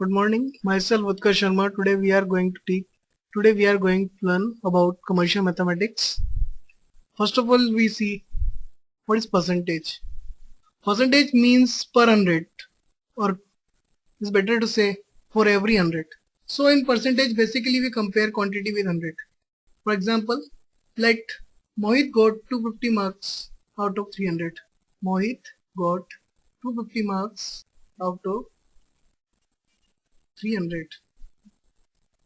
Good morning. Myself Utkarsh Sharma. Today we are going to learn about commercial mathematics. First of all, we see what is percentage. Percentage means per hundred, or it's better to say for every hundred. So in percentage, basically we compare quantity with hundred. For example, let Mohit got 250 marks out of 300. Mohit got 250 marks out of 300.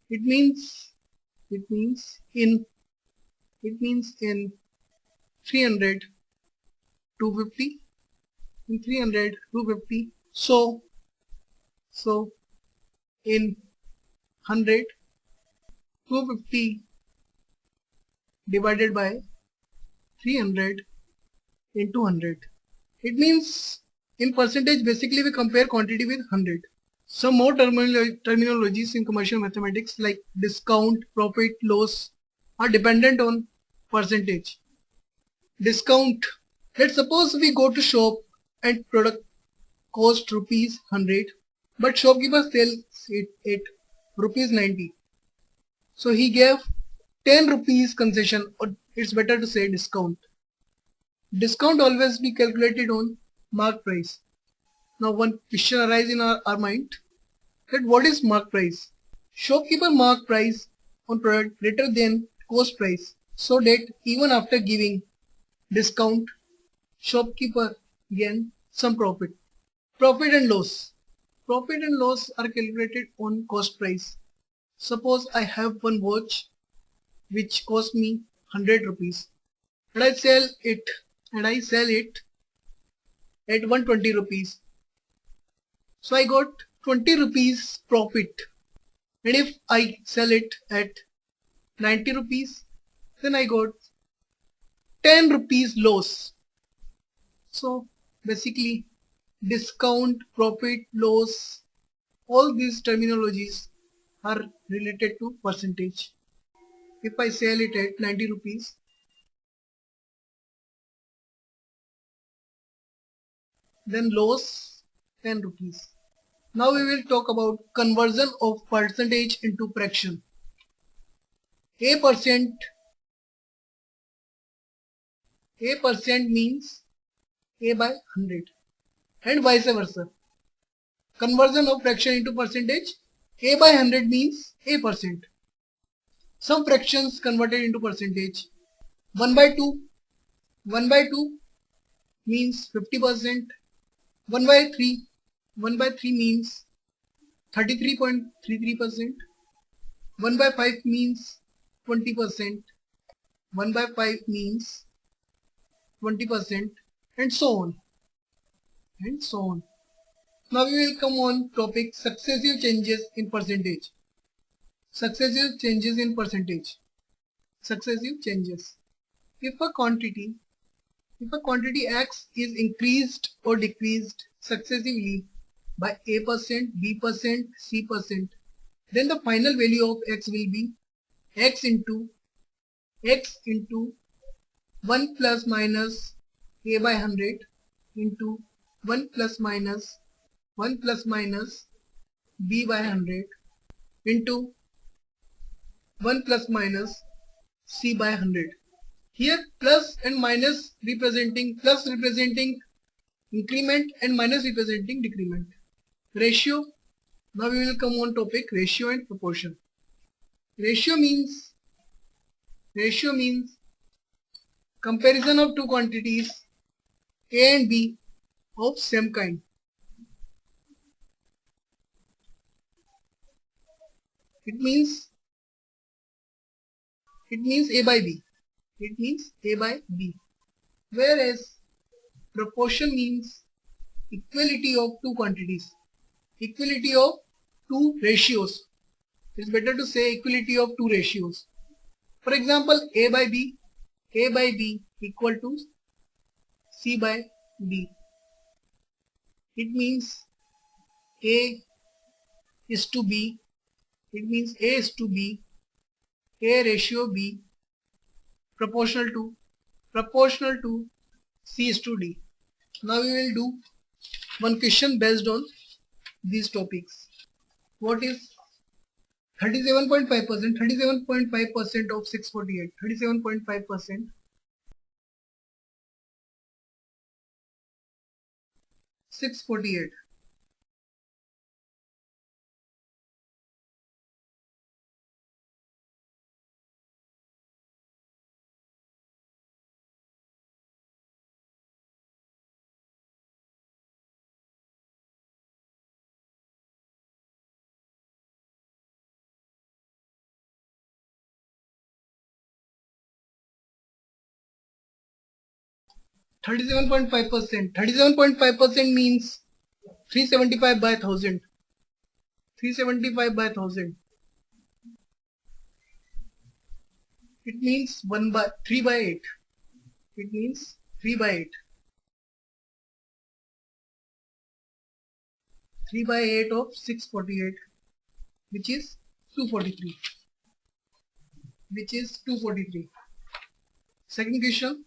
It means it means in it means in 300 250, in 300 250. So in 100 250 divided by 300 into 100. It means in percentage, basically we compare quantity with 100. Some more terminologies in commercial mathematics like discount, profit, loss are dependent on percentage. Discount. Let's suppose we go to shop and product cost rupees 100, but shopkeeper sells it at rupees 90. So he gave 10 rupees concession, or it's better to say discount. Discount always be calculated on mark price. Now one question arises in our mind that what is mark price? Shopkeeper mark price on product greater than cost price so that even after giving discount, shopkeeper gain some profit. Profit and loss. Profit and loss are calculated on cost price. Suppose I have one watch which cost me 100 rupees and I sell it at 120 rupees. So I got 20 rupees profit, and if I sell it at 90 rupees, then I got 10 rupees loss. So basically discount, profit, loss, all these terminologies are related to percentage. If I sell it at 90 rupees, then loss 10 rupees. Now we will talk about conversion of percentage into fraction. A percent means A by 100 and vice versa. Conversion of fraction into percentage, A by 100 means A percent. Some fractions converted into percentage. 1 by 2 means 50%. 1 by 3 means 33.33%. 1 by 5 means 20%. 1 by 5 means 20%, and so on. Now we will come on topic successive changes in percentage. Successive changes in percentage. Successive changes. If a quantity X is increased or decreased successively by A%, B%, C%, then the final value of X will be X into 1 plus minus A by 100 into 1 plus minus B by 100 into 1 plus minus C by 100. Here plus and minus representing increment and minus representing decrement. Ratio. Now we will come on topic ratio and proportion. Ratio means comparison of two quantities A and B of same kind. It means A by B. Whereas proportion means equality of two quantities, equality of two ratios. It's better to say equality of two ratios. For example, A by B equal to C by D. It means A is to B. A ratio B proportional to C is to D. Now we will do one question based on these topics. What is 37.5%? 37.5% of 648. 37.5%. 648. Thirty-seven point 5%. 37.5% means 375 by 1000. 375 by 1000. It means 3 by 8. It means 3 by 8. 3 by 8 of 648, which is 243. Which is 243. Second question.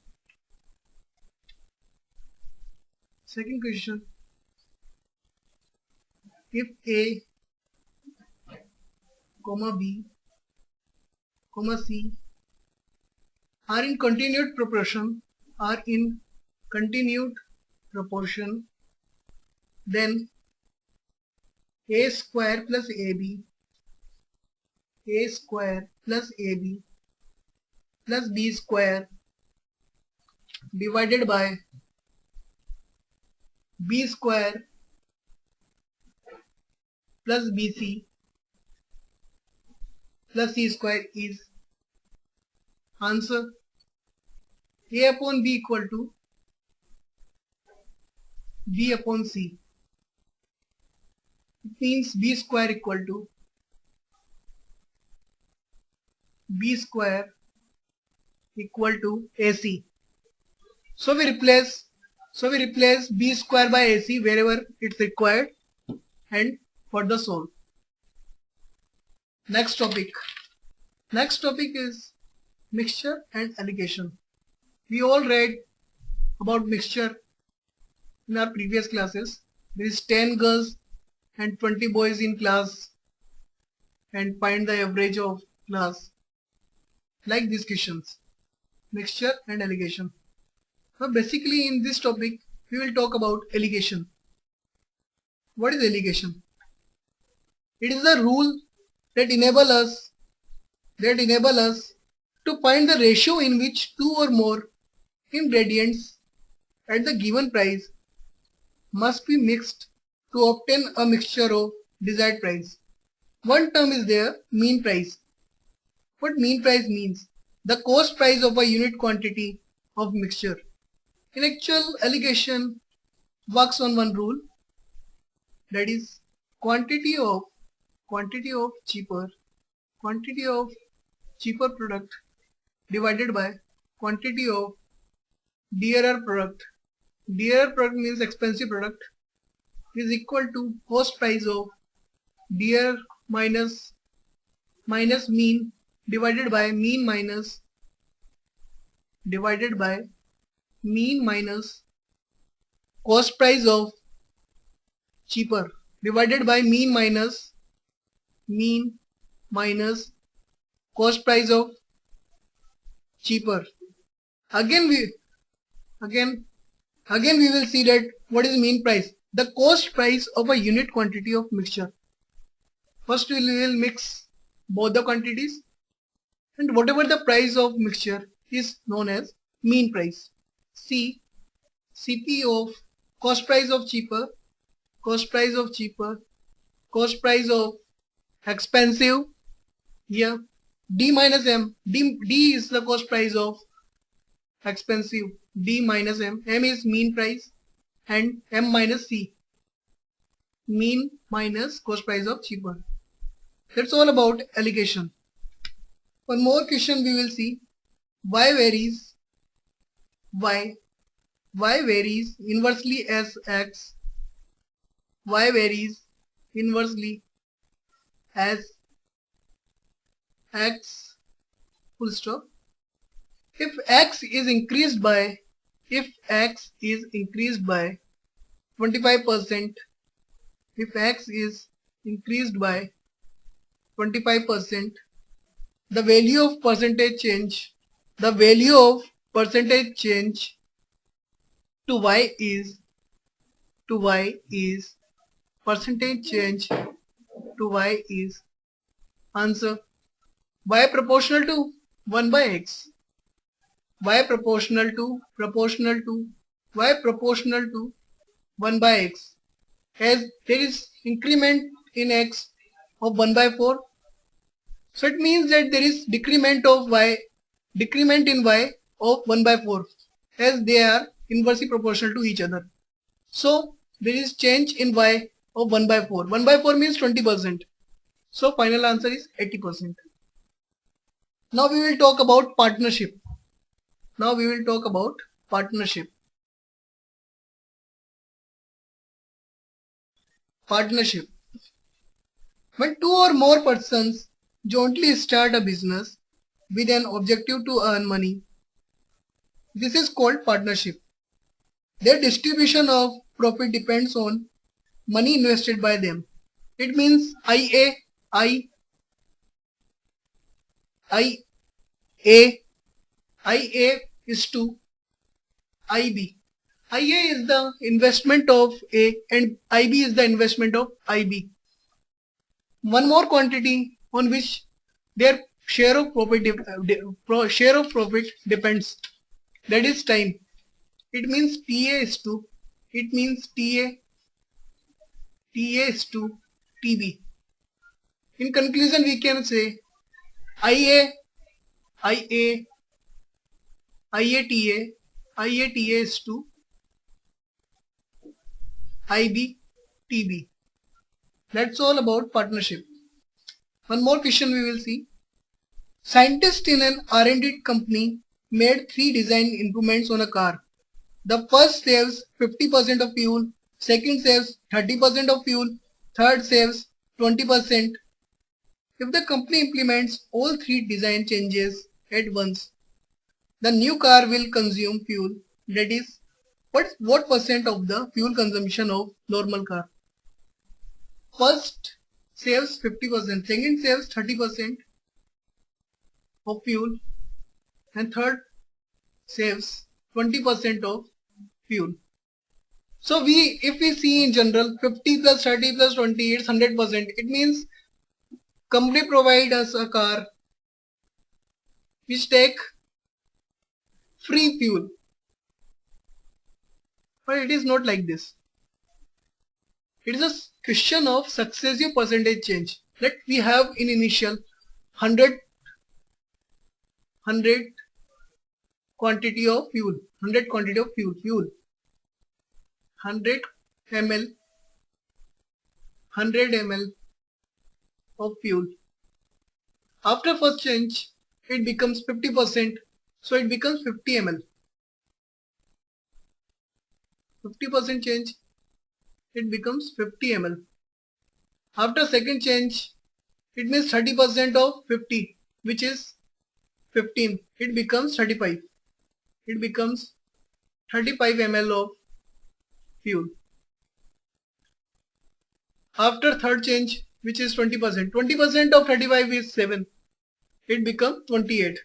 Second question. If A, comma B, comma C are in continued proportion, then A square plus AB, A square plus AB plus B square divided by B square plus BC plus C square is. Answer: A upon B equal to B upon C. It means B square equal to B square equal to AC. So we replace B square by AC wherever it's required and further solve. Next topic is mixture and alligation. We all read about mixture in our previous classes. There is 10 girls and 20 boys in class and find the average of class. Like these questions, mixture and alligation. Now basically in this topic we will talk about alligation. What is alligation? It is a rule that enable us to find the ratio in which two or more ingredients at the given price must be mixed to obtain a mixture of desired price. One term is there, mean price. What mean price means? The cost price of a unit quantity of mixture. In actual alligation works on one rule, that is quantity of cheaper product divided by quantity of dearer product. Dearer product means expensive product is equal to cost price of dear minus mean divided by mean minus cost price of cheaper divided by mean minus cost price of cheaper. Again we will see that what is mean price? The cost price of a unit quantity of mixture. First we will mix both the quantities and whatever the price of mixture is known as mean price. C, CP of cost price of cheaper, cost price of expensive. Here D minus M, D is the cost price of expensive, D minus M, M is mean price, and M minus C, mean minus cost price of cheaper. That's all about alligation. One more question we will see. Y varies inversely as X. Y varies inversely as X full stop. If X is increased by 25%, if X is increased by 25%. The value of percentage change to y is percentage change to y is answer y proportional to 1 by x, y proportional to 1 by x, as there is increment in x of 1 by 4. So it means that there is decrement in y of 1 by 4, as they are inversely proportional to each other. So there is change in y of 1 by 4. 1 by 4 means 20%. So final answer is 80%. Now we will talk about partnership. Partnership. When two or more persons jointly start a business with an objective to earn money, this is called partnership. Their distribution of profit depends on money invested by them. It means IA is to IB. IA is the investment of A and IB is the investment of IB. One more quantity on which their share of profit depends, that is time. It means TA is to TB. In conclusion, we can say IATA is to IBTB. That's all about partnership. One more question we will see. Scientists in an R&D company made 3 design improvements on a car. The first saves 50% of fuel, second saves 30% of fuel, third saves 20%. If the company implements all 3 design changes at once, the new car will consume fuel. That is, what percent of the fuel consumption of normal car? First saves 50%, second saves 30% of fuel, and third saves 20% of fuel. So if we see in general 50 plus 30 plus 20, it's 100%. It means company provide us a car which take free fuel. But it is not like this. It is a question of successive percentage change. Let we have in initial 100 quantity of fuel, 100 ml of fuel. After first change, it becomes 50%, so it becomes 50 ml. 50% change, it becomes 50 ml. After second change, it means 30% of 50, which is 15. It becomes 35. It becomes 35 ml of fuel. After third change, which is 20%. 20% of 35 is 7. It becomes 28.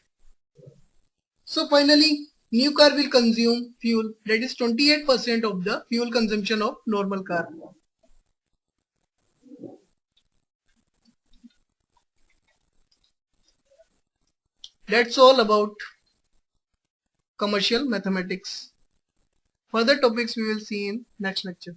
So finally, new car will consume fuel, that is 28% of the fuel consumption of normal car. That's all about commercial mathematics. Further topics we will see in next lecture.